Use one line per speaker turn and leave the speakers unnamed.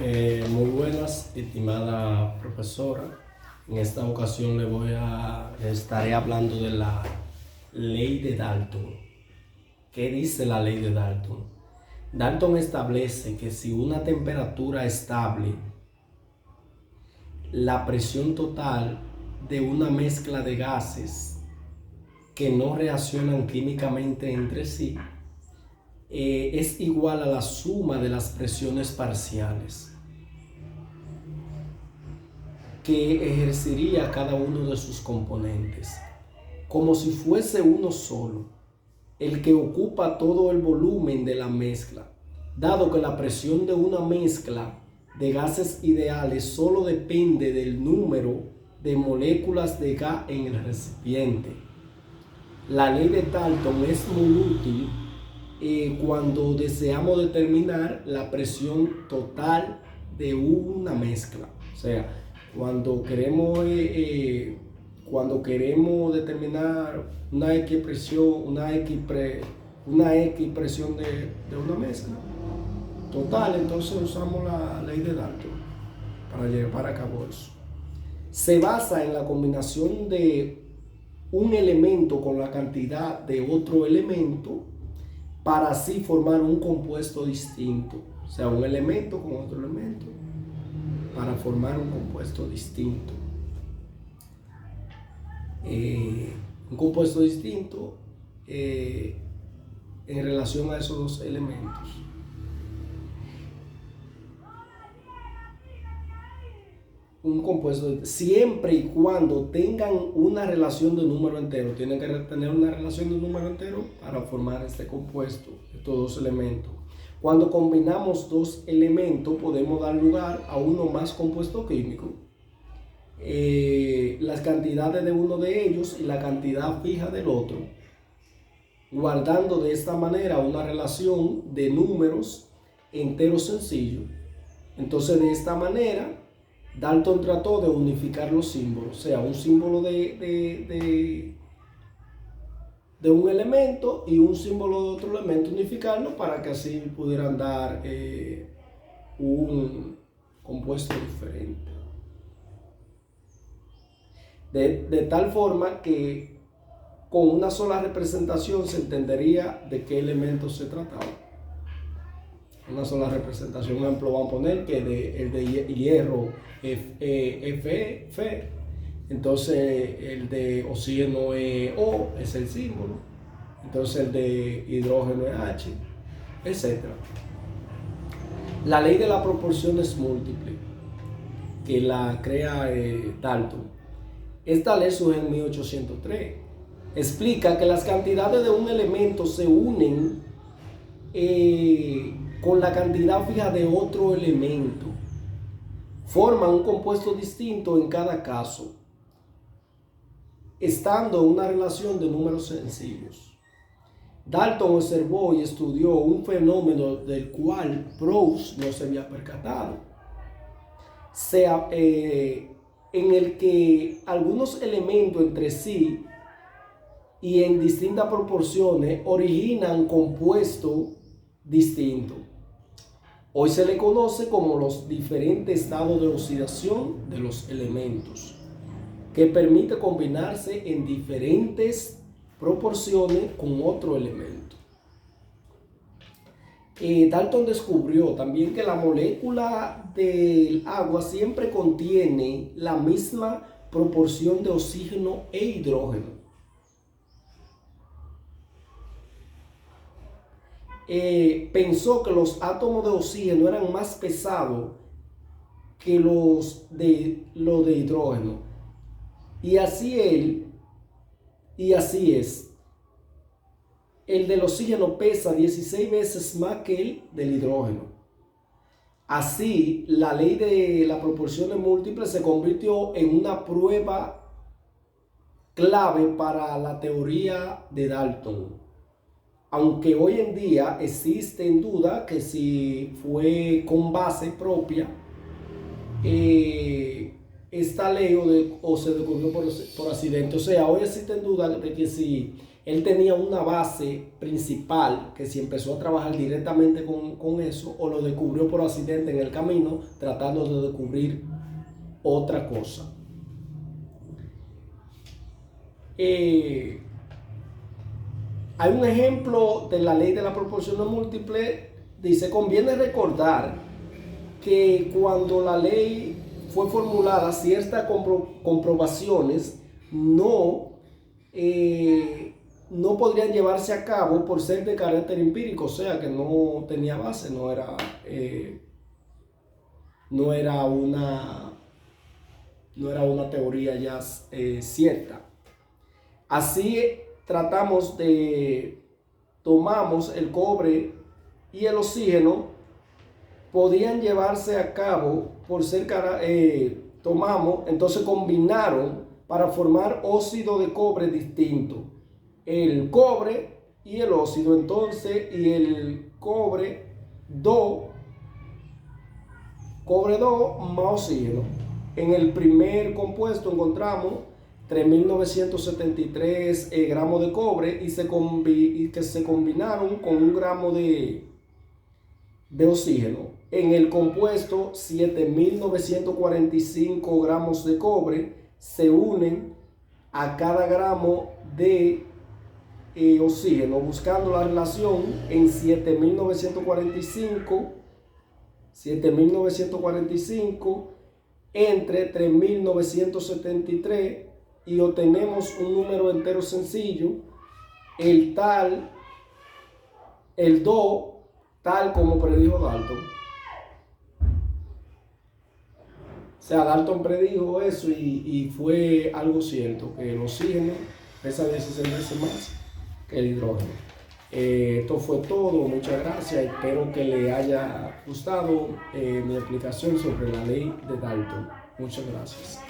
Muy buenas, estimada profesora. En esta ocasión le estaré hablando de la ley de Dalton. ¿Qué dice la ley de Dalton? Dalton establece que si una temperatura estable, la presión total de una mezcla de gases que no reaccionan químicamente entre sí es igual a la suma de las presiones parciales que ejercería cada uno de sus componentes, como si fuese uno solo, el que ocupa todo el volumen de la mezcla, dado que la presión de una mezcla de gases ideales solo depende del número de moléculas de gas en el recipiente. La ley de Dalton es muy útil cuando deseamos determinar la presión total de una mezcla. O sea, cuando queremos determinar una X presión, una X presión de una mezcla total, entonces usamos la ley de Dalton para llevar a cabo eso. Se basa en la combinación de un elemento con la cantidad de otro elemento para así formar un compuesto distinto. O sea, un elemento con otro elemento para formar un compuesto distinto. Un compuesto distinto en relación a esos dos elementos. Un compuesto, siempre y cuando tengan una relación de número entero, tienen que tener una relación de número entero para formar este compuesto, estos dos elementos. Cuando combinamos dos elementos, podemos dar lugar a uno más compuesto químico. Las cantidades de uno de ellos y la cantidad fija del otro, guardando de esta manera una relación de números enteros sencillos. Entonces, de esta manera, Dalton trató de unificar los símbolos, o sea, un símbolo de un elemento y un símbolo de otro elemento, unificarlo para que así pudieran dar un compuesto diferente. De tal forma que con una sola representación se entendería de qué elemento se trataba. Una sola representación. Un ejemplo, vamos a poner que el de hierro Fe, entonces el de oxígeno O es el símbolo, entonces el de hidrógeno es H, etc. La ley de la proporción es múltiple, que la crea Dalton. Esta ley surge en 1803. Explica que las cantidades de un elemento se unen con la cantidad fija de otro elemento. Forman un compuesto distinto en cada caso, estando en una relación de números sencillos. Dalton observó y estudió un fenómeno del cual Proust no se había percatado, en el que algunos elementos entre sí y en distintas proporciones originan compuestos distintos. Hoy se le conoce como los diferentes estados de oxidación de los elementos, que permite combinarse en diferentes proporciones con otro elemento. Dalton descubrió también que la molécula del agua siempre contiene la misma proporción de oxígeno e hidrógeno. Pensó que los átomos de oxígeno eran más pesados que los de hidrógeno. Y así es. El del oxígeno pesa 16 veces más que el del hidrógeno. Así, la ley de la proporción múltiple se convirtió en una prueba clave para la teoría de Dalton. Aunque hoy en día existe en duda que si fue con base propia esta ley o se descubrió por accidente. O sea, hoy existe en duda de que si él tenía una base principal que si empezó a trabajar directamente con eso o lo descubrió por accidente en el camino tratando de descubrir otra cosa. Hay un ejemplo de la ley de la proporción no múltiple. Dice, conviene recordar que cuando la ley fue formulada, ciertas comprobaciones no podrían llevarse a cabo por ser de carácter empírico, o sea que no tenía base, no era una teoría ya cierta. Así tomamos el cobre y el oxígeno, podían llevarse a cabo por ser, entonces combinaron para formar óxido de cobre distinto. El cobre y el óxido, entonces, y el cobre 2 más oxígeno. En el primer compuesto encontramos 3.973 gramos de cobre y que se combinaron con 1 gramo de oxígeno. En el compuesto, 7.945 gramos de cobre se unen a cada gramo de oxígeno, buscando la relación en 7.945 entre 3.973 y obtenemos un número entero sencillo, el 2, tal como predijo Dalton. O sea, Dalton predijo eso y fue algo cierto, que el oxígeno pesa 16 veces más que el hidrógeno. Esto fue todo, muchas gracias, espero que le haya gustado mi explicación sobre la ley de Dalton. Muchas gracias.